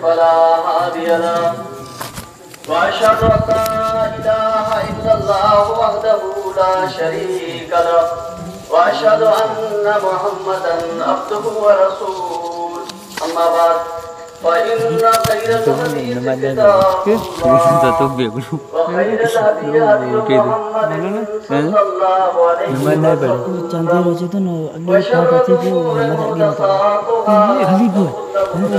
فلا هادي له وأشهد أن لا إله إلا الله وحده لا شريك له وأشهد أن محمدا عبده ورسوله أما بعد فإن خير الحديث كتاب الله وخير الهدي هدي محمد صلى الله عليه وسلم وشر الأمور محدثاتها وكل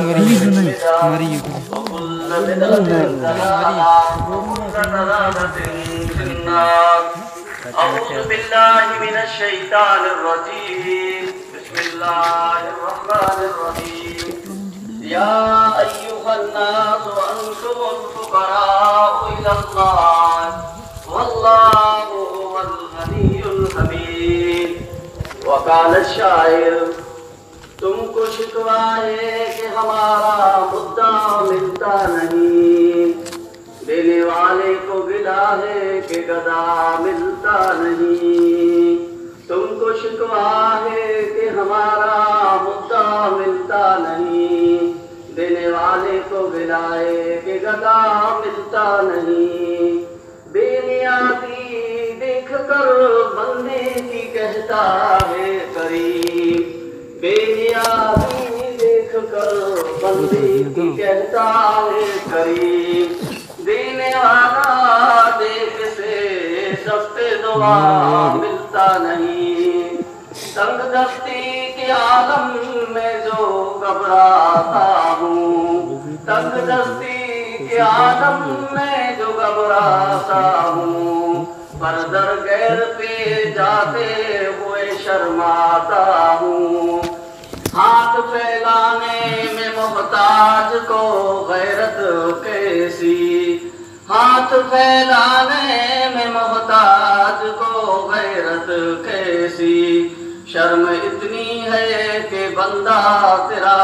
بدعة ضلالة وكل ضلالة في النار. أعوذ بالله من الشيطان الرجيم. بسم الله الرحمن الرحيم. يا أيها الناس أنتم الفقراء إلى الله والله هو الغني الحميد. وقال الشاعر तुमको शिकवा है कि हमारा मुद्दा मिलता नहीं, देने वाले को गिला है कि गदा मिलता नहीं। तुमको शिकवा है कि हमारा मुद्दा मिलता नहीं, देने वाले को गिला है कि गदा मिलता नहीं। बेनियाती देख कर बंदे की कहता है करीब, बेनियाती देख कर बंदे की कहता है करीब। देने वाला देख से दस्ते दुआ मिलता नहीं। तंग दस्ती के आलम में जो घबराता हूँ, तंग दस्ती के आलम में जो घबराता हूँ, पर दर गैर पे जाते हुए शर्माता हूँ। हाथ फैलाने में मोहताज को गैरत कैसी, हाथ फैलाने में मोहताज को गैरत कैसी। शर्म इतनी है कि बंदा तेरा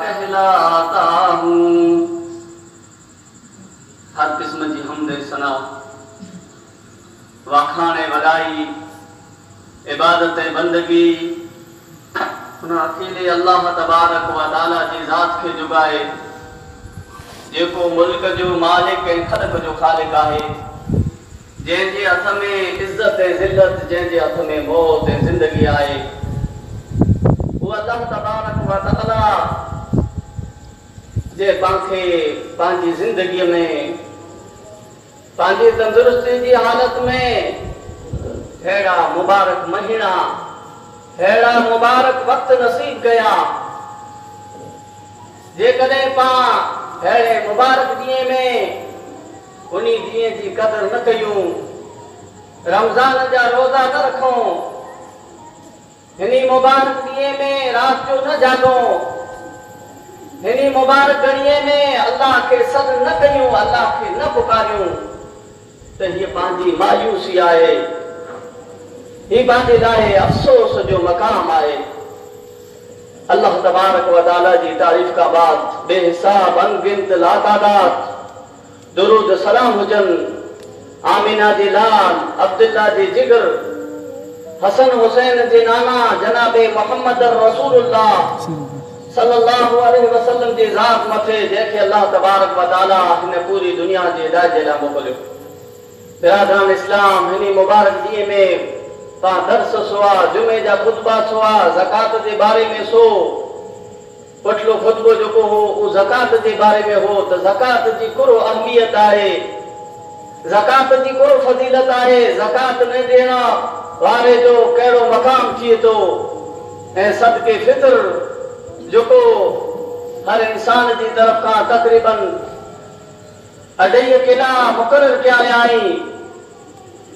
कहलाता हूँ। हर किस्म जी हमदे सना वाखाने वलाई इबादत बंदगी उन अकेले अल्लाह तबारक व तआला जी ज़ात खे जुगाए, जेको मुल्क जो मालिक ऐं ख़लक़ जो ख़ालिक आहे, जंहिंजे हथ में इज़्ज़त ऐं ज़िल्लत, जंहिंजे हथ में मौत ऐं ज़िंदगी आहे। उहो अल्लाह तबारक व तआला जे पांखे पंहिंजी ज़िंदगीअ में पंहिंजी तंदुरुस्ती जी हालत में अहिड़ा मुबारक महीना, अहिड़ा मुबारक वक्त नसीब कया, जेकॾहिं पां अहिड़े मुबारक ॾींहं में उन ॾींहं जी क़दर न कयूं, रमज़ान जा रोज़ा न रखूं, हिन मुबारक ॾींहं में राति जो न जाॻूं, हिन मुबारक घड़ीअ में अल्लाह खे सॾ न कयूं, अल्लाह खे न पुकारियूं, त हीअ पंहिंजी मायूसी आहे, ही पंहिंजे लाइ अफ़सोस जो मक़ाम आहे। अल्लाह तबारक व तआला जी तारीफ़ का बाद बेहिसाब अनगिनत लातादाद दुरूद सलाम हुजन आमिना जी लाल, अब्दुल्ला जी जिगर, हसन हुसैन जी नाना जनाबे मोहम्मद रसूलुल्लाह सल्लल्लाहु अलैहि वसल्लम जी ज़ात मथे, जंहिंखे अल्लाह तबारक व तआला हिन पूरी दुनिया जे हिदायत जे लाइ मोकिलियो। बिरादरान इस्लाम, हिन मुबारक ॾींहं में तव्हां दर्स सुआ, जुमे जा खुतबा सुआ, ज़कात जे बारे में सो, पटलो खुतबो जेको हो उहो ज़कात जे बारे में हो त ज़कात जी कुरो अहमियत आहे, ज़कात जी कुरो फज़ीलत आहे, ज़कात न ॾियण वारे जो कहिड़ो मक़ाम थिए थो, ऐं सदके फितर जेको हर इंसान जी तरफ़ खां तक़रीबन 2.5 किला मुक़रर कया विया आहिनि।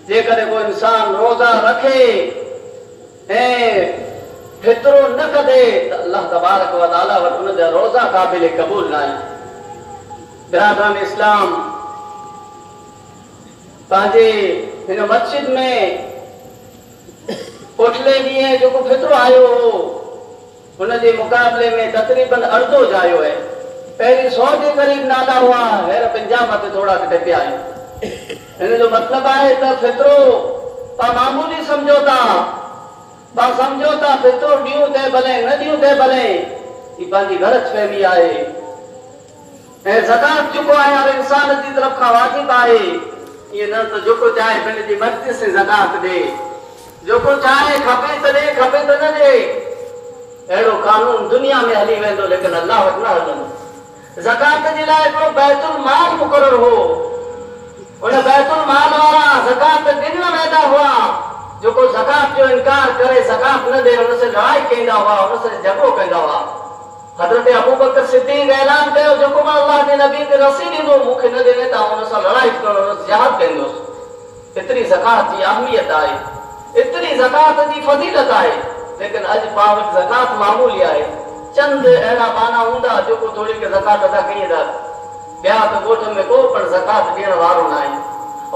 जेकॾहिं को इंसान रोज़ा रखे ऐं फितरो न कढे त अल्लाह तबारक व तआला वटि उन जा रोज़ा क़ाबिल क़बूल न आहिनि। बिरादरान इस्लाम, पंहिंजे हिन मस्जिद में पोठले ॾींहं जेको फितरो आयो हो, हुन जे मुक़ाबले में तक़रीबन अर्धो जायो आहे। पहिरीं 100 जे क़रीब नाला हुआ, हींअर 50 मथे थोड़ा घटि पिया आहिनि। हिन जो मतिलबु आहे त फितरो तव्हां मामूली सम्झो था, तव्हां सम्झो था फितरो ॾियूं ते भले न ॾियूं ते भले, ही पंहिंजी ग़लत फहमी आहे। ज़कात जेको आहे हर इंसान जी तरफ़ खां वाजिब आहे। ये न तो जेको चाहे पंहिंजी जी मर्ज़ी से ज़कात दे, जेको चाहे खपे त दे, खपे त न दे। अहिड़ो कानून दुनिया में हली वेंदो, लेकिन अल्लाह वटि न हलंदो। ज़कात जे लाइ हिकिड़ो बैतुल माल मुक़ररु हो। उन बैतुल माल वारा ज़कात ॾियण वेंदा हुआ। जेको ज़कात जो इनकार करे, ज़कात न दे, उन सां लड़ाई कंदा हुआ, उन सां झगड़ो कंदा हुआ। हज़रत अबू बकर सिद्दीक़ ऐलान कयो, जेको मां अल्लाह जे नबी खे रसी ॾींदो, मूंखे न ॾिने त उन सां लड़ाई करणो, उन सां जिहाद कंदुसि। एतिरी ज़कात जी अहमियत आहे, एतिरी ज़कात जी फज़ीलत आहे। लेकिन अॼु पाण वटि ज़कात मामूली आहे। चंद अहिड़ा बाना हूंदा जेको थोरी के ज़कात अदा कई था। ॿिया त ॻोठ में को पण ज़कात ॾियण वारो न आहे।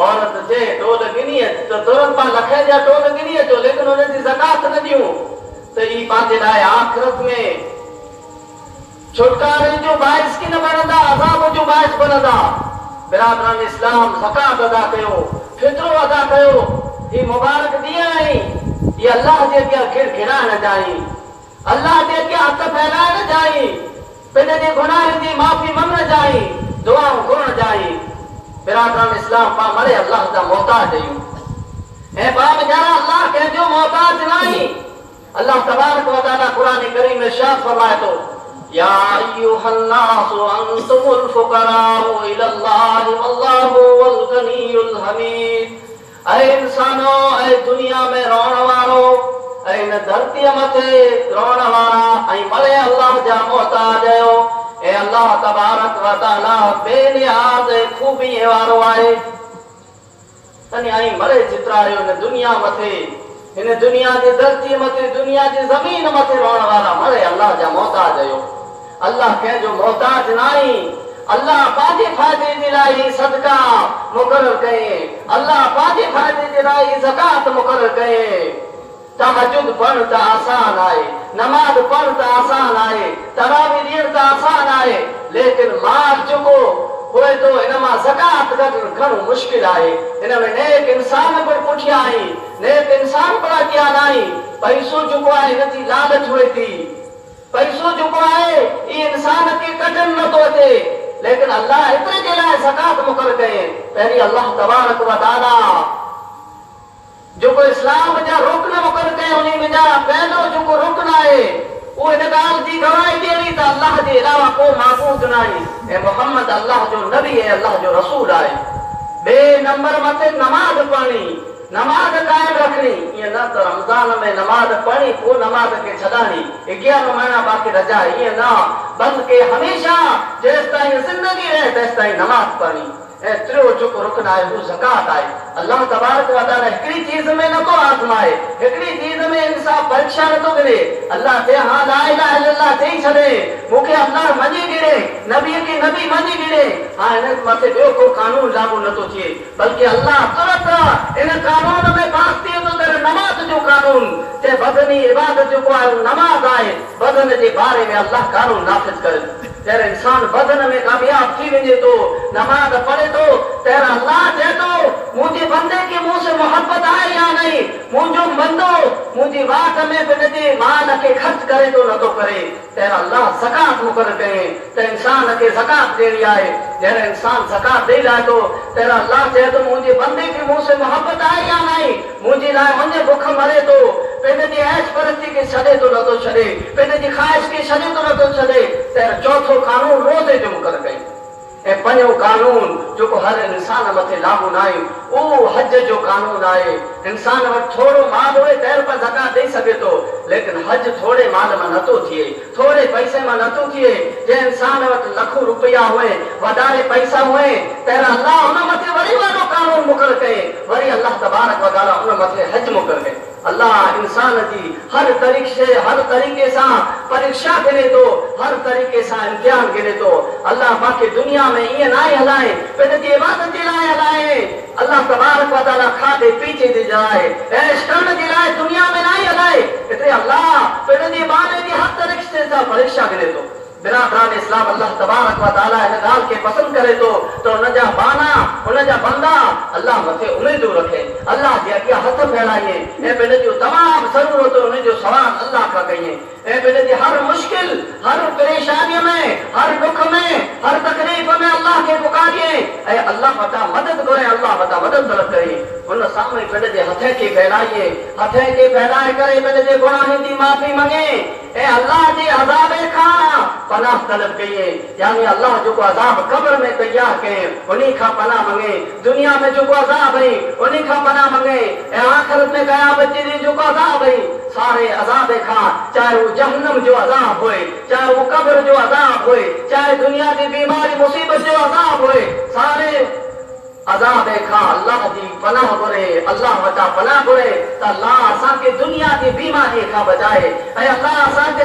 औरत चए टोल गिनी त तुरंत पाण लख जा टोल गिनी अचो, लेकिन उनजी ज़कात न ॾियूं त ई पंहिंजे लाइ आख़िरत में छुटकारे जो बाइस की न बनंदा, अज़ाब जो बाइस बनंदा। बिरादरान इस्लाम, ज़कात अदा कयो, फितरो अदा कयो। ये मुबारक ॾींहं आहिनि। ये अल्लाह जे अॻियां खिड़खिड़ाइण न जाई, अल्लाह जे अॻियां हथ फैलाइण न जाई, पंहिंजे गुनाहनि जी माफ़ी मंगण जाई, दुआऊं घुरण जाई। बिरादरान इस्लाम, पाण मरे अल्लाह जा मोहताज आहियूं। ऐं पाण वीचारा अल्लाह कंहिंजो मोहताज न आहियूं। अल्लाह तबारक व तआला क़ुरान करीम में इरशाद फरमाए थो, या अय्युहन्नासु अंतुमुल फुक़राउ इलल्लाहि वल्लाहु वल गनियुल हमीद। ऐ इंसानो, ऐ दुनिया में रहण वारो, ऐं इन धरतीअ मथे रहण वारा, ऐं मरे अल्लाह जा मोहताज आहियो। ऐं अल्लाह तबारक व तआला बेनियाज़ खूबीअ वारो आहे। तने ऐं मरे चित्रायो हिन दुनिया मथे, हिन दुनिया जी धरतीअ मथे, दुनिया जी ज़मीन मथे रहण वारा मरे अल्लाह जा मोहताज आहियो। अल्लाह कंहिंजो मोहताज न आहे। अल्लाह पंहिंजे फ़ाइदे जे लाइ सदका मुक़ररु कये, अल्लाह पंहिंजे फ़ाइदे जे लाइ ज़कात मुक़ररु कये। तहज्जुद पढ़ण त आसान आहे, नमाज़ पढ़ण त आसान आहे, तरावी ॾियण त आसान आहे, लेकिन माल जेको होए थो हिन मां ज़कात कढणु घणो मुश्किल आहे। हिन में नेक इंसान बि पुठियां आहिनि, नेक इंसान बि अॻियां न आहिनि। पैसो जेको आहे हिनजी लालच हुए थी। पैसो जेको आहे इहे इंसान खे कढणु नथो अचे, लेकिन अल्लाह एतिरे जे लाइ ज़कात मुक़ररु कये। पहिरीं अल्लाह तबारक व तआला जेको इस्लाम जा रुकन मुक़ररु कया, उन में जा पहिलो जेको रुकन आहे उहो हिन ॻाल्हि जी गवाही ॾियणी त अल्लाह जे अलावा को माबूद न आहे ऐं मोहम्मद अल्लाह जो नबी ऐं अल्लाह जो रसूल आहे। ॿिए नंबर मथे नमाज़ पढ़णी, नमाज़ कायम रखणी। ईअं न त रमज़ान में नमाज़ पढ़ी पोइ नमाज़ खे छॾाणी, 11 महीना बाक़ी रजा, ईअं न, बल्कि हमेशा जेसि ताईं ज़िंदगी रहे तेसि ताईं नमाज़ पढ़णी। ऐं टियों जेको रुकन आहे उहो ज़कात आहे। अल्लाह तबारक व तआला हिकिड़ी चीज़ में नथो आज़माए, हिकिड़ी चीज़ में इंसाफ परीक्षा नथो करे। अल्लाह चए हा ला इलाहा इल्लल्लाह चई छॾे, मूंखे अल्लाह मञी गिरे, नबी खे नबी मञी गिरे। हा हिन मथे ॿियो को कानून लागू नथो थिए, बल्कि अल्लाह तुरंत इन कानून में पास थी वेंदो त नमाज़ जो कानून चए बदनी इबादत जेको आहे उहो नमाज़ आहे। बदन जे बारे में अल्लाह कानून नाफ़िज़ करे। जॾहिं इंसान बदन में कामयाब थी वञे थो, नमाज़ पढ़े थो, तहिड़ा अल्लाह चए थो मुंहिंजे बंदे खे मूं से मोहब्बत आहे या नहीं। मुंहिंजो बंदो मुंहिंजी वाट में पंहिंजे माल खे ख़र्च करे थो नथो करे, तहिड़ा अल्लाह ज़कात मुक़ररु कये त इंसान खे ज़कात ॾियणी आहे। जॾहिं इंसान ज़कात ॾेई लाहे थो, तहिड़ा अल्लाह चए थो मुंहिंजे बंदे खे मूं से मोहब्बत आहे या नहीं। मुंहिंजे लाइ मुंहिंजे बुख मरे थो, पंहिंजी ऐश परस्ती खे छॾे थो नथो छॾे, पंहिंजी ख़्वाहिश खे छॾे थो नथो छॾे, त चौथो कानून रोज़े जो मुक़ररु कई। ऐं पंजो कानून जेको हर इंसान मथे लागू न आहे उहो हज जो कानून आहे। इंसान वटि थोरो माल हुए तंहिं पर ज़कात ॾेई सघे थो, लेकिन हज थोरे माल मां नथो थिए, थोरे पैसे मां नथो थिए। जंहिं इंसान वटि लखों रुपया हुए, वधारे पैसा हुए, तहिड़ा अल्लाह हुन मथे वरी वॾो कानून मुक़ररु कये, वरी अल्लाह तबारक व तआला हुन मथे हज मुक़ररु कये। अल्लाह इंसान जी हर तरीक़े सां परीक्षा गिने थो, हर तरीक़े सां इम्तिहान गिने थो। अल्लाह पाके दुनिया में ईअं न आहे हलाए, पंहिंजी इबादत जे लाइ हलाए। अल्लाह तबारक व तआला खाधे पीते जे लाइ, ऐश करण जे लाइ दुनिया में न आहे हलाए। हिते अल्लाह पंहिंजे बाने जी हर तरीक़े सां परीक्षा गिने थो। बिरादरान इस्लाम, अल्लाह तबारक व तआला हिन ॻाल्हि खे पसंदि करे थो त हुनजा बाना, हुनजा बंदा अल्लाह मथे उमेदूं रखे, अल्लाह जे अॻियां हथ फैलाए ऐं पंहिंजो तमामु ज़रूरत हुनजो सवाल अल्लाह खां कई ऐं पंहिंजी हर मुश्किल, हर परेशानीअ में, हर दुख में, हर तकलीफ़ ऐं अल्लाह वटां मदद घुरे, अल्लाह वटां मदद तलब करे। उन साम्हूं पिंड जे हथ खे फैलाइए, हथ खे फैलाए करे पिंड जे गुनाहनि जी माफ़ी मंगे ऐं अल्लाह जे अज़ाब खां पनाह तलब कईए। यानी अल्लाह जेको अज़ाब क़ब्र में तैयार कए उन्हीं खां पनाह मंगे, दुनिया में जेको अज़ाब है उन्हीं खां पनाह मंगे ऐं आख़िरत में क़यामत जे ॾींहुं जेको अज़ाब है सारे अज़ाब खां, चाहे वो जहन्नम जो अज़ाब होए, चाहे वो क़ब्र जो अज़ाब होए, चाहे दुनिया की बीमारी मुसीबत जो अज़ाब होए, सारे अज़ाब खां अल्लाह जी पनाह घुरे, अल्लाह वटां पनाह घुरे त अल्लाह असांखे दुनिया जी बीमारी खां बचाए ऐं अल्लाह असांखे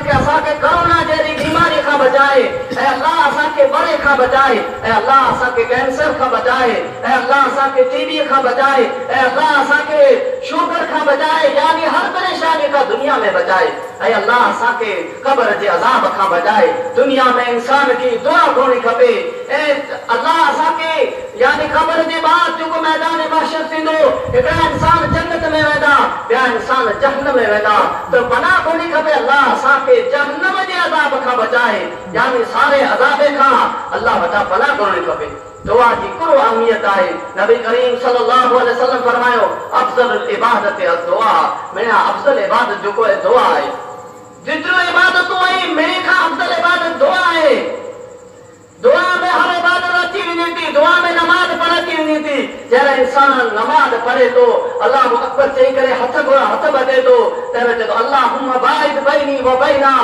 कोरोना जहिड़ी बीमारी खां बचाए ऐं अल्लाह असांखे बड़े खां बचाए ऐं अल्लाह असांखे कैंसर खां बचाए ऐं अल्लाह असांखे टीबी खां बचाए ऐं अल्लाह असांखे शुगर खां बचाए, यानी हर परेशानी खां दुनिया में बचाए ऐं अल्लाह असांखे क़ब्र जे अज़ाब खां बचाए। दुनिया में इंसान की दुआ घुरणी खपे ऐं अल्लाह असांखे यानी क़ब्र जे बाद जेको मैदान महशर थींदो, हिकिड़ा इंसान जन्नत में वेंदा, ॿिया इंसान जहन्नम में वेंदा, त पनाह घुरणी खपे अल्लाह असांखे जहन्नम जे अज़ाब खां बचाए, यानी सारे अज़ाब खां अल्लाह वटां पनाह घुरणी खपे। दुआ जी कुरो अहमियत आहे। नबी करीम सल्लल्लाहु अलैहि वसल्लम फरमायो अफ़ज़ल इबादत दुआ, मेरा अफ़ज़ल इबादत जेको आहे दुआ आहे। जितरो इबादतूं आहिनि मेरे खां अफ़ज़ल इबादत दुआ आहे। दुआ में हर इबादत अची वञे थी, दुआ में नमाज पढ़ अची वञे थी। जहिड़ा इंसान नमाज पढ़े थो अल्लाहु अकबर चई करे हथ ॿधे थो, तहिड़ो चए थो अल्लाहुम्मा बाइद बैनी व बैना,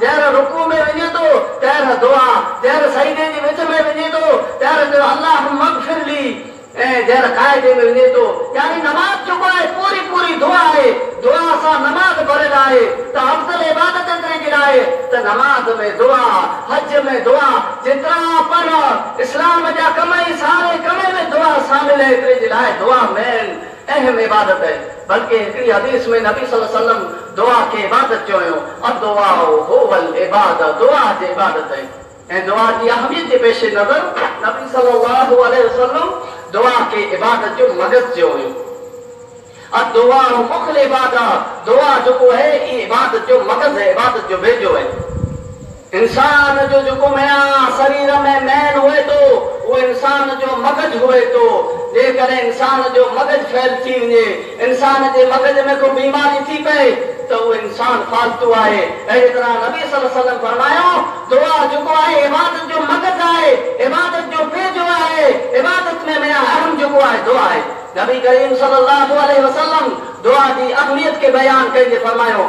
जहिड़ो रुकू में वञे थो तहिड़ा दुआ, जहिड़ो सजदे जे विच में वञे थो तहिड़ो चए अल्लाहुम्मा अग़फ़िरली, ऐं जहिड़ा क़ाइदे में वञे थो, यानी नमाज जेको आहे पूरी पूरी दुआ आहे। दुआ सां नमाज पढ़ियल आहे त अफ़ज़ल इबादत करे जे लाइ त नमाज में दुआ, हज में दुआ, जेतिरा पर इस्लाम जा कम ई सारे कम में दुआ शामिल है, एतिरे जे लाइ दुआ मेन अहम इबादत है। बल्कि हिकिड़ी हदीस में नबी सल्लल्लाहु अलैहि वसल्लम दुआ खे इबादत चयो, अदुआ हुवल इबादत, दुआ जी इबादत है। ऐं दुआ जी अहमियत जे पेश नज़र नबी सल्लल्लाहु अलैहि वसल्लम दुआ के इबादत जो मगज़ चयो हुयो। दुआ मुख़्ल इबादत, दुआ जेको है ये इबादत जो मगज़ है, इबादत जो बेजो है। इंसान जो जेको मेरा शरीर में मैन हुए तो वो इंसान जो मगज़ हुए तो, जेकर इंसान जो मगज़ फैल थी वञे, इंसान जे मगज़ में को बीमारी थी पए तो वो इंसान फालतू आहे। अहिड़ी तरह नबी सल्लल्लाहु अलैहि वसल्लम फरमायो दुआ जेको आहे इबादत जो मगज़ आहे, इबादत जो बेजो आहे, इबादत में मेरा अहम जेको आहे दुआ आहे। नबी करीम सल्लल्लाहु अलैहि वसल्लम दुआ की अहमियत के बयान करिए फरमायो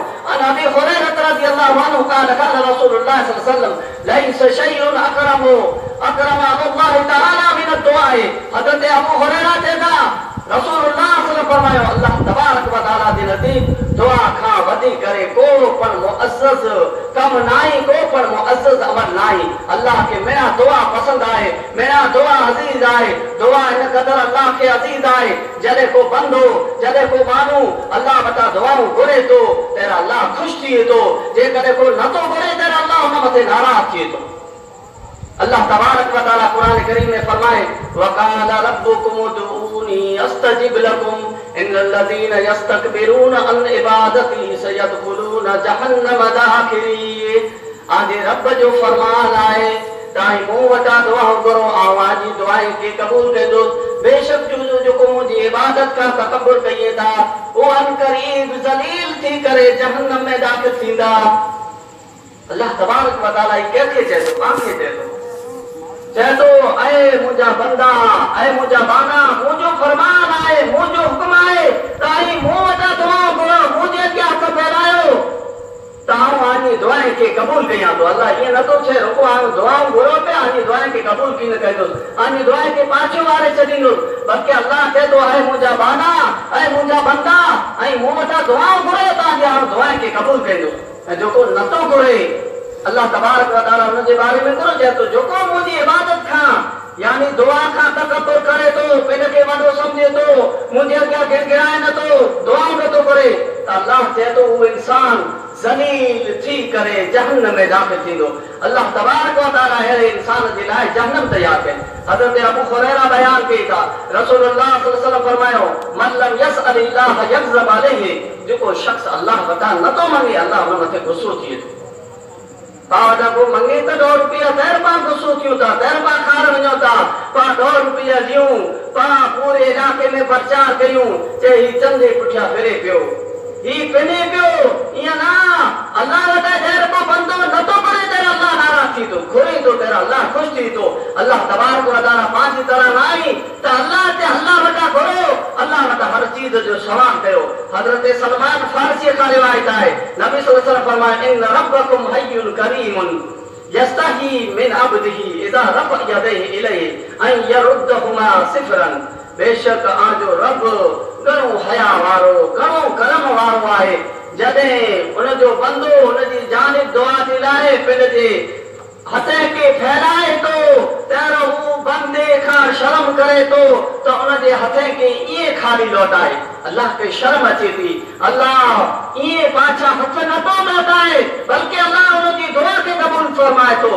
अबी हुरैरा रज़ियल्लाहु अन्हु क़ाल क़ाल रसूलुल्लाह सल्लल्लाहु अलैहि वसल्लम लैस शैउन अकरम अल्लाह तआला मिन दुआ। हज़रत अबू हुरैरा चेता रसूलुल्लाह सल्लल्लाहु अलैहि वसल्लम फरमायो अल्लाह तबारक व तआला जे नज़दीक दुआ खां वधी करे को पण मुअज़्ज़ज़ कम नाई, को पण मुअज़्ज़ज़ अमल नाई। अल्लाह के मेरा दुआ पसंद आए, मेरा दुआ अजीज आए, दुआ इन कदर अल्लाह के अजीज आए जॾहिं को बंदो, जॾहिं को मानू अल्लाह वटां दुआऊं घुरे तो तेरा अल्लाह खुश थिए तो, जेकॾहिं को नथो घुरे तेरा अल्लाह उन मथे नाराज़ थिए तो। अल्लाह तबारक व तआला कुरान करीम में फरमाए वक़ाल रब्बुकुम उदऊनी अस्तजिब लकुम इन्नल लज़ीना यस्तकबिरूना अन इबादती सयदखुलूना जहन्नम दाखिरीन। आदे रब जो फरमान आहे ताई मूं वटां दुआ करो, आवाजी दुआएं के कबूल कजो। बेशक जो जेको मुंहिंजी इबादत का तकब्बुर कइए था वो अन करीब ज़लील थी करे जहन्नम में दाखिल थींदा। अल्लाह तबारक व तआला कंहिंखे चए थो, पाण खे चए थो, चए तो ऐ मुंहिंजा बंदा, ऐ मुंहिंजा बाना, मुंहिंजो फरमान आहे, मुंहिंजो हुक्म आहे ताई मूं वटां दुआ घुरो, मुंहिंजे अॻियां हथ फैलायो त आऊं आजी दुआएं खे क़बूल कयां थो। अल्लाह ईअं नथो चए रुको आऊं दुआऊं घुरो पिया, आजी दुआएं खे क़बूल की न कंदुसि, आजी दुआएं खे पाछो वारे छॾींदुसि, बल्कि अल्लाह चए थो ऐ मुंहिंजा बाना, ऐ मुंहिंजा बंदा, ऐं मूं वटां दुआऊं घुरो त आजी आऊं दुआएं खे क़बूल कंदुसि। ऐं जेको नथो घुरे अल्लाह तबारक व तआला उन जे बारे में कुरो चए थो जेको मुंहिंजी इबादत खां यानी दुआ खां तकब्बुर करे तो, पिन खे वॾो सम्झे तो, मुंहिंजे अॻियां गिड़गिड़ाए नथो, दुआऊं नथो करे त अल्लाह चए थो उहो इंसान ज़लील थी करे जहन्नम में दाख़िल थींदो। अल्लाह तबारक व तआला अहिड़े इंसान जे लाइ जहन्नम तयार कई। हज़रत अबू हुरैरा बयान कई था रसूलुल्लाह सल्लल्लाहु अलैहि वसल्लम फरमायो मन लम यसअलिल्लाह यग़ज़ब अलैहि, जेको शख़्स अल्लाह वटां नथो मंगे अल्लाह उन मथे गुस्सो थिए थो। पावडा को मंगे तो 2 रुपया 10 रुपया गुस्सो थियो था, 10 रुपया खार वञो था, पा 2 रुपया लियूं पा पूरे इलाके में प्रचार कयूं चे ही चंदे पुठिया फिरे पियो ही पिने पियो इया ना अल्लाह वटा गैर को बंदो न तो करे तेरा अल्लाह नाराज थी तो घुरी तो तेरा अल्लाह खुश थी तो अल्लाह तबारक व तआला पांच तरह नाई तो अल्लाह वटा घुरो अल्लाह वटा हर चीज जो सवाल कयो हजरत सलमान फारसी का रिवायत है नबी सल्लल्लाहु अलैहि वसल्लम फरमाया इन रब्बकुम हय्युन करीमुन यस्तही मिन अब्दिही इज़ा रफ़अ यदैहि इलैहि अन यरुद्दहुमा सिफरन बेशक आजो रब घणो हया वारो घणो करम वारो आहे जॾहिं उन जो बंदो उन जी जानिब दुआ जे लाइ पंहिंजे हथ खे फैलाए थो त हू बंदे खां शर्म करे थो त उन जे हथ खे ईअं खाली लौटाए अल्लाह खे शर्म अचे थी अल्लाह ईअं पाछा हथ नथो लौटाए बल्कि अल्लाह उन जी दुआ खे क़बूल फरमाए थो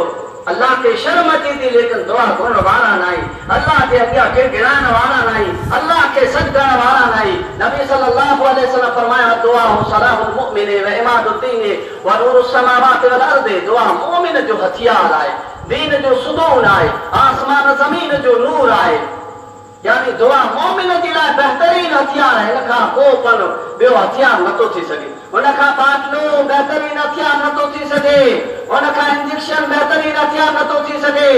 अल्लाह के शर्म अची थी लेकिन दुआ करण वारा नहीं अल्लाह के अॻियां गिड़गिड़ाइण वारा नहीं अल्लाह के सॾ करण वारा नहीं नबी सल्लल्लाहु अलैहि वसल्लम फरमाया दुआ सलाहुल मुमिन व इमादुद्दीन व नूरुस समावाति वल अर्द दुआ मोमिन जो हथियार आहे दीन जो सुदून आहे आसमान ज़मीन जो नूर आहे यानी दुआ मोमिन जे लाइ बेहतरीन हथियार आहे इन खां को पण ॿियो हथियार नथो थी सघे उन खां बाटलो बेहतरीन हथियार नथो थी सघे उन खां इंजेक्शन बेहतरीन हथियार नथो थी सघे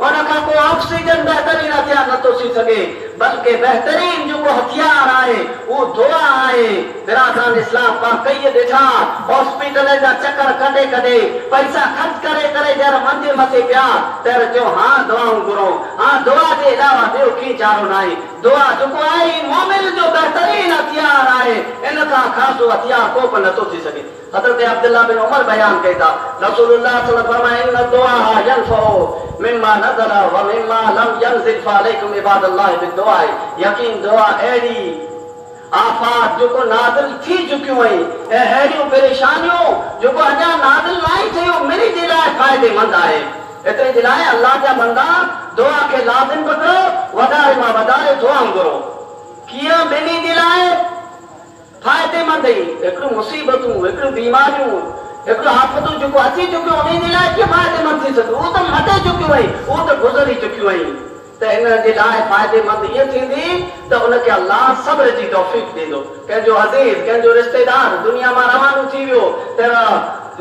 उन खां को ऑक्सीजन बेहतरीन हथियार नथो थी सघे बल्कि बेहतरीन जो हथियार आहे वो दुआ आहे बिरादरान इस्लाम पाक कई ॾिठा हॉस्पिटल जा चक्कर कढे कढे पैसा ख़र्च करे करे जर मंदिर मथे पिया तर जो हाँ दुआऊं घुरो हाँ दुआ जे अलावा ॿियो की चारो नाहे दुआ जेको आहे मोमिन जो बेहतरीन हथियार आहे इन खां ख़ासि हथियार को बि नथो थी सघे हज़रत अब्दुल्लाह बिन उमर बयान कई था रसूलुल्लाह सल्लल्लाहु अलैहि वसल्लम फरमाया इन दुआ यनफउ मिम्मा नज़ला व मिम्मा लम यनज़िल फअलैकुम इबादल्लाह बिदुआ यकीन दुआ अहिड़ी आफात जो नादिल थी चुकियूं आहिनि ऐं अहिड़ियूं परेशानियूं जेको अञा नादिल न थियूं मिली जे लाइ फ़ाइदेमंद आहे एतिरे जे लाइ अल्लाह जा बंदा दुआ खे लाज़िम करो वधारे मां वधारे दुआऊं घुरो कीअं ॿिन्ही जे लाइ फायदेमंद हिकिड़ियूं मुसीबतूं हिकिड़ियूं बीमारियूं हिकिड़ियूं आफ़तूं जेको अची चुकियूं उन जे लाइ कीअं फ़ाइदेमंद थी सघे उहो त मटे चुकियूं आहिनि उहो त गुज़री चुकियूं आहिनि त इन जे लाइ फ़ाइदेमंद ईअं थींदी त उनखे अल्लाह सब्र जी तौफ़ीक़ ॾींदो कंहिंजो अज़ीज़ कंहिंजो रिश्तेदार दुनिया मां रवानो थी वियो त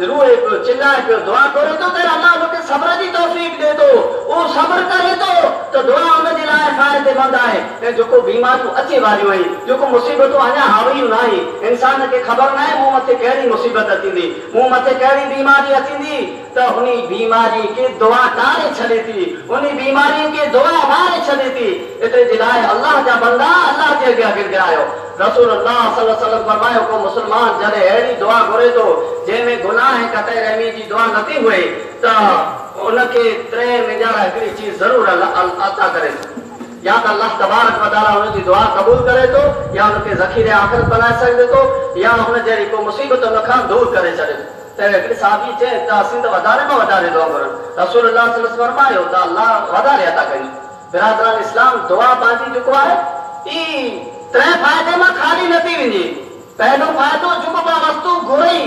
रोए पियो चिल्लाए पियो दुआ करे थो त अल्लाह उनखे सब्र जी तौफ़ीक़ ॾे थो उहो सब्र करे थो त दुआ उन जे लाइ फ़ाइदेमंद आहे ऐं जेको बीमारियूं अचे वारियूं आहिनि जेको मुसीबतूं अञा हावियूं न आहिनि इंसान खे ख़बर न आहे मूं मथे कहिड़ी मुसीबत अचींदी मूं मथे कहिड़ी बीमारी अचींदी त उन बीमारी खे दुआ टारे छॾे थी उन बीमारी खे दुआ मारे छॾे थी एतिरे जे लाइ अल्लाह जा बंदा अल्लाह जे अॻियां गिड़गिड़ायो रसूलुल्लाह सल्लल्लाहु अलैहि वसल्लम फरमायो को मुसलमान जॾहिं अहिड़ी दुआ घुरे थो जंहिंमें गुनाह ऐं कतई रहमी जी दुआ नथी हुए त उनखे टे में हिकिड़ी चीज़ ज़रूर अता करे या त अल्लाह तबारक व तआला उनजी दुआ क़बूल करे थो या उनखे ज़ख़ीरे आख़िरत बनाए सघे थो या उन जहिड़ी को मुसीबत उन खां दूर करे छॾे त हिकिड़ी साहबी चए त असीं त वधारे में वधारे दुआ घुरूं रसूलुल्लाह सल्लल्लाहु अलैहि वसल्लम फरमायो त अल्लाह वधारे अता कयूं बिरादरान इस्लाम दुआ पंहिंजी जेको आहे ई टे फ़ाइदे मां खाली न थी वञे पहिरियों फ़ाइदो जेको पाण वस्तु घुरई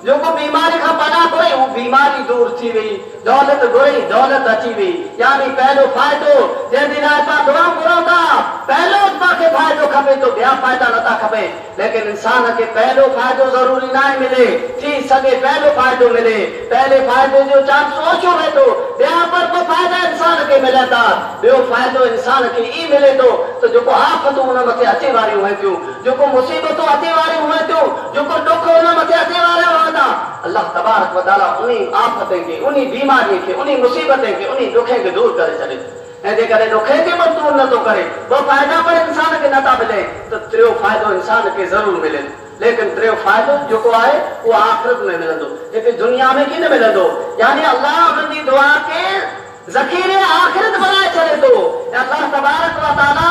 जेको बीमारी खां पनाह घुरई उहा बीमारी दूर थी वई दौलत घुरई दौलत अची वई यानी पहिरियों फ़ाइदो जंहिंजे लाइ पाण दुआ घुरूं था पहिरियों तव्हांखे फ़ाइदो खपे तो ॿिया फ़ाइदा नथा खपे लेकिन इंसान खे पहिरियों फ़ाइदो ज़रूरी न आहे मिले थी सघे पहिरियों फ़ाइदो मिले पहले फ़ाइदे जो चांस ओछो रहे थो ॿिया पर ॿ फ़ाइदा इंसान खे मिलनि था ॿियो फ़ाइदो इंसान खे ई मिले थो त जेको आफ़तूं हुन मथे अचे वारियूं हुअनि थियूं जेको मुसीबतूं अचे वारियूं हुअनि थियूं जेको ॾुख हुन मथे अचे वारा हुअनि था अल्लाह तबारक व तआला उन आफ़त खे उन बीमारी खे उन मुसीबत खे उन ॾुख खे दूर करे छॾे ऐं जेकॾहिं ॾुख खे बि दूर नथो करे ॿ फ़ाइदा पर इंसान खे नथा मिले त टियों फ़ाइदो इंसान खे ज़रूर मिले लेकिन टियों फ़ाइदो जेको आहे उहो आख़िरत में मिलंदो जेके दुनिया में कीन मिलंदो यानी अल्लाह उनजी दुआ खे ज़ख़ीरे आख़िरत बनाए छॾे थो ऐं अल्लाह तबारक व तआला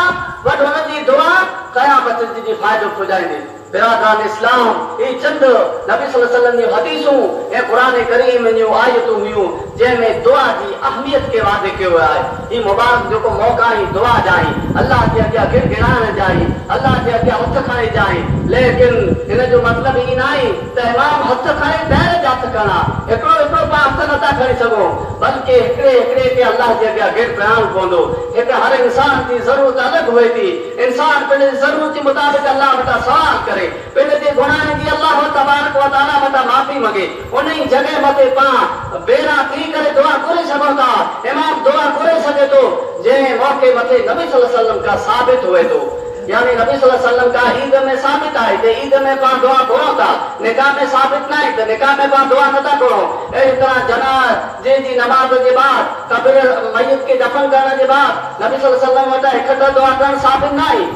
वटि हुनजी दुआ क़यामत जी फ़ाइदो पुॼाईंदी बिरादरान इस्लाम ये चंद नबी सल्लल्लाहु अलैहि वसल्लम जी हदीसूं ऐं क़ुरान करीम जूं आयतूं हुयूं जंहिंमें दुआ जी अहमियत खे वादे कयो आहे ही मुबारक जेको मौक़ा ही दुआ जाई अल्लाह जे अॻियां गिड़गिड़ाइण जाई अल्लाह जे अॻियां हथ खणे जाई लेकिन हिन जो मतिलबु ई न आहे त इमाम हथ खणे ॿाहिरि हथ खणा हिकिड़ो हिकिड़ो पाण हथ नथा खणी सघूं बल्कि हिकिड़े हिकिड़े खे अल्लाह जे अॻियां गिर पिराइणो पवंदो हिकु हर इंसान जी ज़रूरत अलॻि हुए थी इंसान पंहिंजी ज़रूरत जे मुताबिक़ अल्लाह वटां सवाल करे पंहिंजे गुनाहनि जी अल्लाह तबारक व तआला वटां माफ़ी मंगे उन ई जॻह मथे पाण बेरा थी करे दुआ घुरे सघूं था इमाम दुआ घुरे सघे थो जंहिं मौक़े मथे नबी सल्लल्लाहु अलैहि वसल्लम खां साबित हुए थो यानी नबी सल्लल्लाहु अलैहि वसल्लम का ईद में साबित है कि ईद में पान दुआ करो था निकाह में साबित नहीं तो निकाह में पान दुआ नथा करो इस तरह जनाज़े जी नमाज के बाद कब्र मय्यत के दफन करने के बाद नबी सल्लल्लाहु अलैहि वसल्लम वटा इकट्ठा दुआ करण साबित नहीं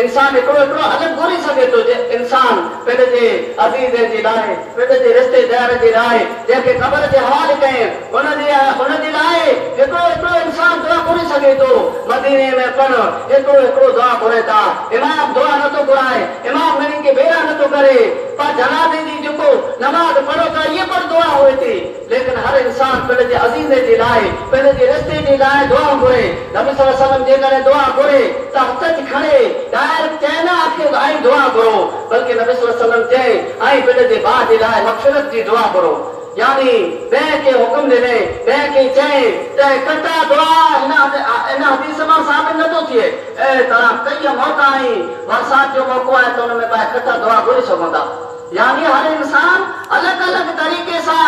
इंसान हिकिड़ो हिकिड़ो अलॻि घुरी सघे थो इंसान पंहिंजे अज़ीज़ जे लाइ पंहिंजे रिश्तेदार जे लाइ जंहिंखे क़ब्र जे हवाले कयईं उनजे लाइ हिकिड़ो हिकिड़ो इंसान दुआ घुरी सघे थो मदीने में पण हिकिड़ो हिकिड़ो दुआ घुरे था इमाम दुआ नथो घुराए इमाम वञी के बेरा नथो करे पर जनाज़े जी जेको नमाज़ पढ़ो था इहे पण दुआ हुए थी लेकिन हर इंसान पंहिंजे अज़ीज़ जे लाइ पंहिंजे रिश्ते जे लाइ दुआ घुरे नबी सल्लल्लाहु अलैहि वसल्लम जेकॾहिं दुआ घुरे त हथ खणे चैना आखिर आई दुआ करो बल्कि नबी सल्लल्लाहु अलैहि वसल्लम चए आई पंहिंजे भाउ जे लाइ मग़फ़िरत जी दुआ करो यानी ॿिए खे हुकुम ॾिने ॿिए खे चए त इकट्ठा दुआ इन हदीस मां साबित नथो थिए तव्हां कई मौत आई बरसात जो मौक़ो आहे त हुन में पाण इकट्ठा दुआ घुरी सघूं था यानी हर इंसान अलग अलग तरीके से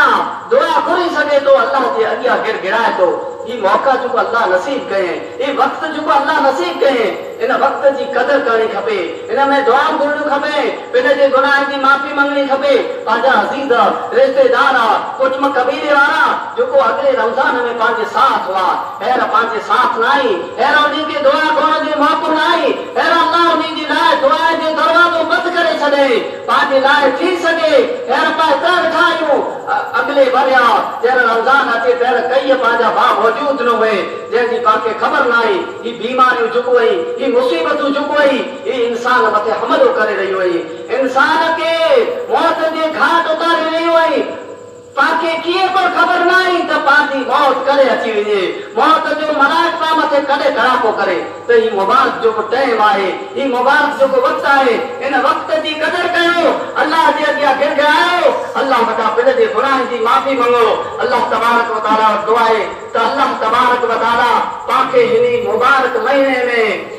दुआ घुरी सके तो अल्लाह के अॻियां गिड़गिड़ाए तो ये मौका जो अल्लाह नसीब कये ये वक्त जो अल्लाह नसीब कये इन वक्त की कदर करनी खपे इन में दुआ घुरणी खपे पंहिंजे गुनाह की माफ़ी मंगनी खपे पंहिंजा अज़ीज़ रिश्तेदार कुटुंब कबीले वारा जेको अगले रमज़ान में पंहिंजे साथ हुआ हेर पंहिंजे साथ न आई हेर उन्हीं के दुआ करण जो मौक़ो न आई हेर अल्लाह उन्हीं जे लाइ दुआ जो दरवाज़ो बंद करे छॾे पंहिंजे लाइ थी सके हेर पाण एतिरा वेठा आहियूं अगले भरिया जंहिं रमज़ान अचे पहिर कई पंहिंजा भाउ मौजूद न हुए जंहिंजी पाण ख़बर न आई ही बीमारियूं जेको आई ही मुसीबतूं जेको आई ही इंसान मथे हमलो करे रहियो आई इंसान के मौत जे घाट उतारे रहियो आई पाके किए पर खबर न आई त पांजी मौत करे अची वञे मौत जो मलाइक पा मथे कॾहिं धड़ाको करे त ही मुबारक जो टाइम आहे ही मुबारक जो वक्त आहे इन वक्त जी कदर कयो अल्लाह जे अॻियां गिड़गिड़ायो अल्लाह वटां पंहिंजे गुनाह जी माफ़ी मंगो अल्लाह तबारक व तआला दुआ आहे त अल्लाह तबारक व तआला पाके हिन मुबारक महीने में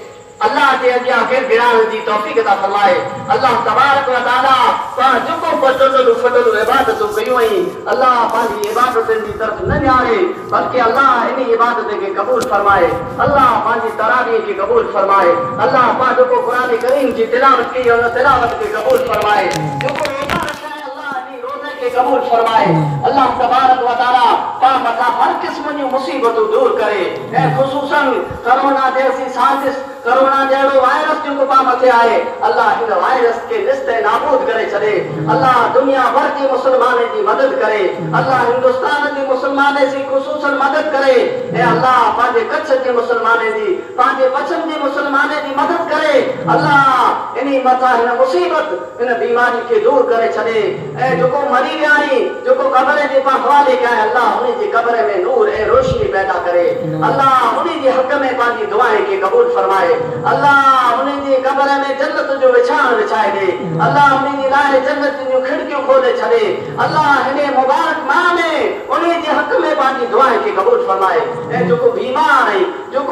अल्लाह के अॻियां गिड़गिड़ाइण जी तौफ़ीक़ अता फरमाए अल्लाह तबारक व तआला पाण जेको फटलू फटलू इबादतूं कयूं आहिनि अल्लाह पंहिंजी इबादतुनि जी तरफ़ न न्यारे बल्कि अल्लाह इन इबादत खे क़बूल फरमाए अल्लाह पंहिंजी तरावीह खे क़बूल फरमाए अल्लाह पाण जेको क़ुरान करीम जी तिलावत कई उन तिलावत खे क़बूल फरमाए जेको कबूल फरमाए अल्लाह तबारक व तआला पा मथा हर किस्म की मुसीबतों दूर करे ए खुसूसन कोरोना जैसी साजिश कोरोना जहिड़ो वायरस जो पा मथे आए अल्लाह इन वायरस के निस्ते नाबूद करे छॾे अल्लाह दुनिया भर के मुसलमान की मदद करे अल्लाह हिंदुस्तान के मुसलमान की खुसूसन मदद करे ए अल्लाह पांजे कच्छ के मुसलमान की पांजे पश्चिम के मुसलमान की मदद करे अल्लाह इनी मथा इन मुसीबत इन बीमारी के दूर करे छॾे ए जो मरी आई जो कब्र जे पा हवाले कया अल्लाह उन्हीं जी कब्र में नूर ए रोशनी पैदा करे अल्लाह उन्हीं जे हक में पांजी दुआएं के कबूल फरमाए अल्लाह उन्हीं जी कब्र में जन्नत जो विछाण विछाए दे अल्लाह उन्हीं जी लाइ जन्नत जो खिड़कियों खोले छड़े अल्लाह इने मुबारक माह में उन्हीं जे हक में पांजी दुआएं के कबूल फरमाए ए जो बीमार है जो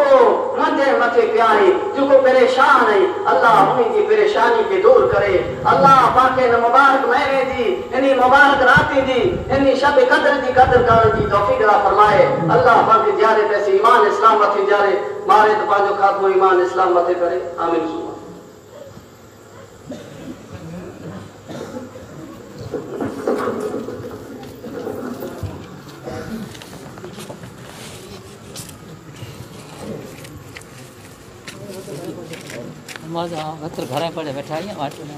मंजे मथे पिया है जो परेशान है अल्लाह उन्हीं जी परेशानी के दूर करे अल्लाह पाके न मुबारक महीने जी इनी मुबारक राती दी इन्नी शब कदर दी कदर करण जी तौफीक अता फरमाए अल्लाह पाक जारे पैसे ईमान इस्लाम मथे जारे मारे तो पांजो खातो ईमान इस्लाम मथे करे आमीन सुमा मजा भतर घर पड़े बैठा है वाट में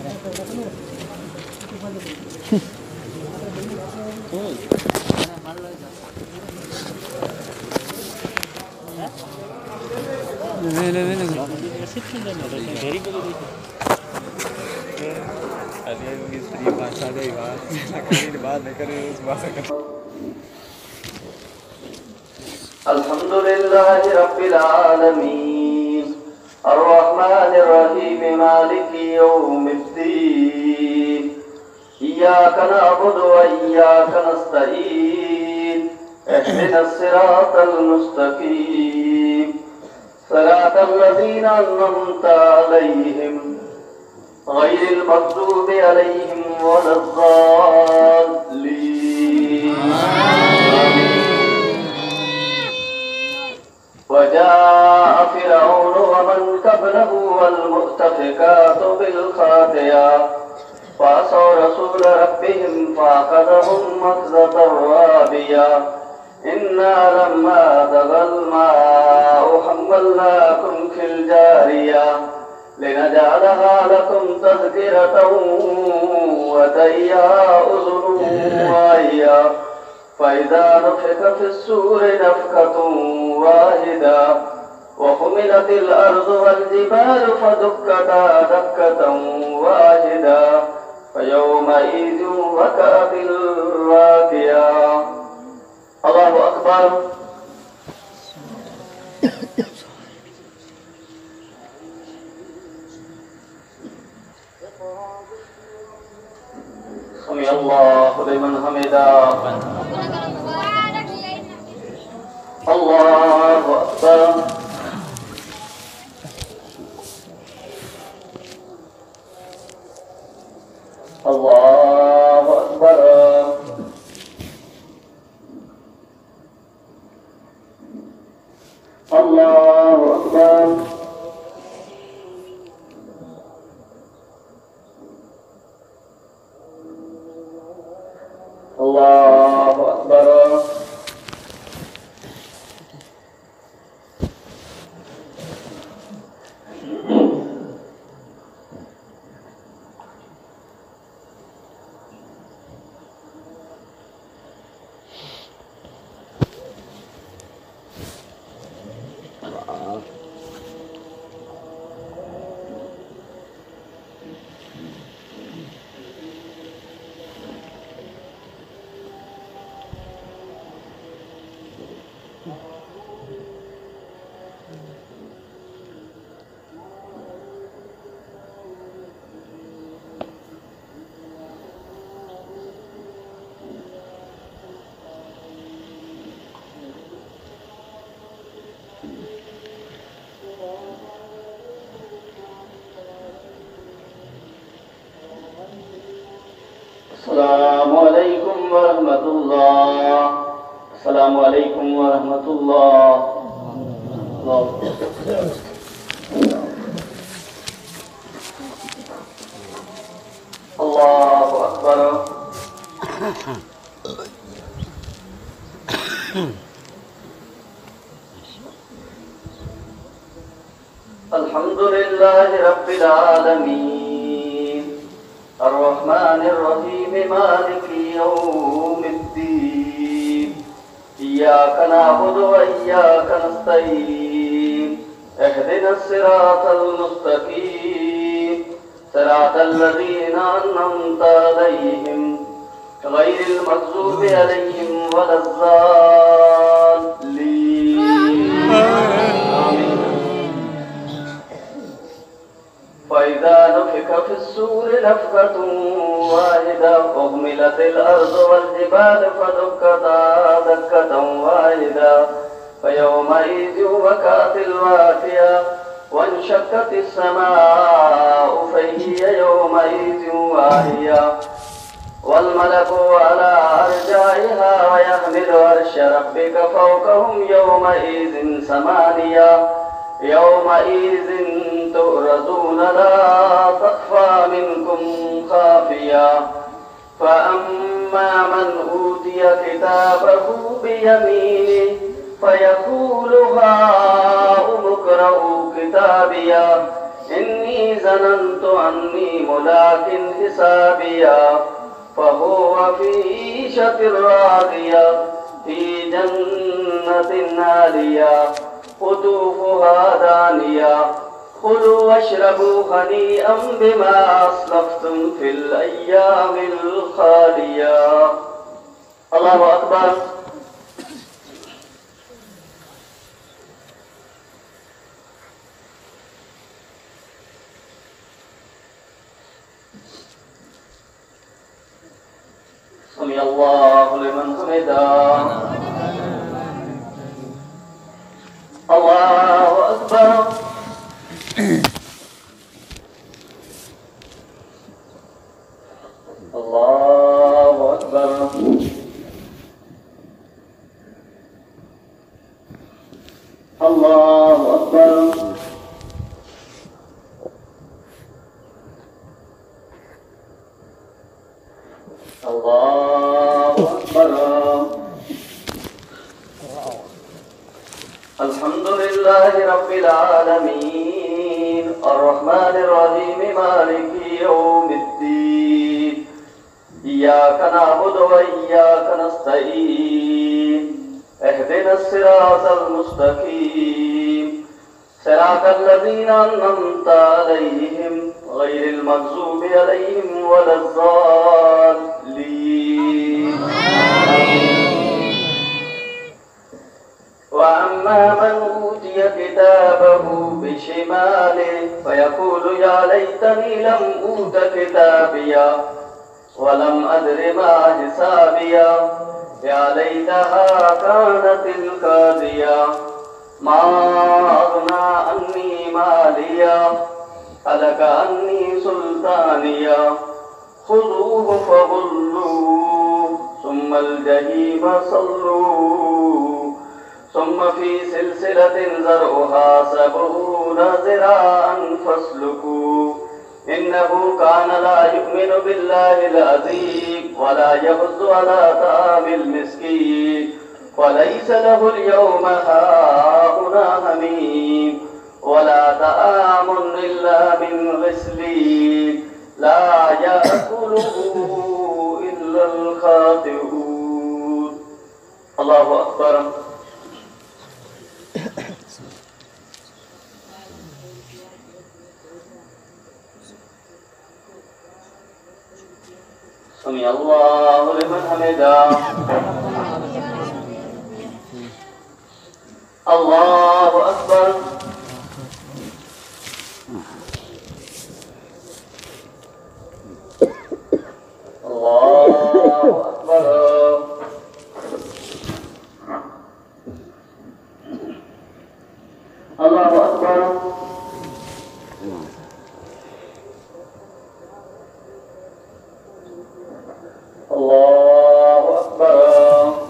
अल्हम्दुलिल्लाहि रब्बिल आलमीन अर्रहमानिर रहीम मालिकी यौमिद्दीन إياك نعبد وإياك نستعين اهدنا الصراط المستقيم صراط الذين أنعمت عليهم غير المغضوب عليهم ولا الضالين وجاء فرعون ومن قبله والمؤتفكات بالخاطئة فعصوا رسول ربهم فأخذهم أخذة رابية إنا لما طغى الماء حملناكم في الجارية لنجعلها لكم تذكرة وتعيها أذن واعية فإذا نفخ في السور نفخة واحدة وحملت الأرض والجبال فدكتا دكة واحدة فيومئذ وقعت الواقعة. الله أكبر. سمع الله لمن حمده. الله أكبر. الله أكبر. الله أكبر. الله أكبر. السلام عليكم ورحمة الله. السلام عليكم ورحمة الله. الله أكبر. الحمد لله رب العالمين الرحمن الرحيم مالك يوم الدين إياك نعبد وإياك نستعين اهدنا الصراط المستقيم صراط الذين أنعمت عليهم غير المغضوب عليهم ولا الضالين آمين. فإذا نفخ في السور نفخة واحدة وحملت الأرض والجبال فدكتا دكة واحدة فيومئذ وقعت الواقعة وانشقت السماء فهي يومئذ واهية والملك على أرجائها ويحمل عرش ربك فوقهم يومئذ ثمانية يومئذ تؤردون لا تخفى منكم خافية فأما من أوتي كتابه بيمينه فيقول هاؤم اقرءوا كتابيه إني ظننت أني ملاق حسابيه فهو في عيشة راضية في جنة عالية قطوفها دانية كلوا واشربوا هنيئا بما أسلفتم في الأيام الخالية. الله أكبر. سمع الله لمن حمده الله أكبر الله أكبر الله أكبر الله أكبر الحمد لله رب العالمين الرحمن الرحيم مالك يوم الدين إياك نعبد وإياك نستعين اهدنا الصراط المستقيم صراط الذين أنعمت عليهم غير المغضوب عليهم ولا الضالين وأما من أوتي كتابه بشماله فيقول يا ليتني لم أوت كتابيا ولم أدر ما حسابيا يا ليتها كانت القاضية ما أغنى عني ماليا هلك عني سلطانيا خذوه فغلوه ثم الجحيم صلوه ثم في سلسلة زرعها 70 ذراعا فاسلكوه إنه كان لا يؤمن بالله العظيم ولا يحض على طعام المسكين وليس له اليوم هاهنا حميم ولا طعام إلا من غسلين لا يأكله إلا الخاطئون الله أكبر سمع الله لمن حمده الله أكبر الله أكبر الله أكبر الله أكبر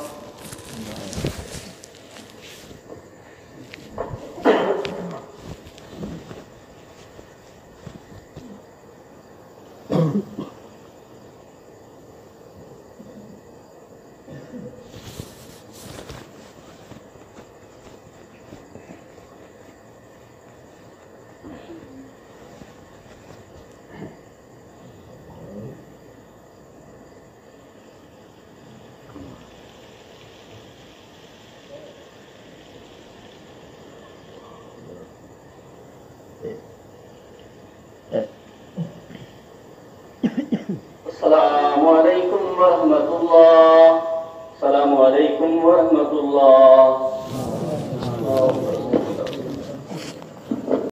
السلام عليكم ورحمة الله السلام عليكم ورحمة الله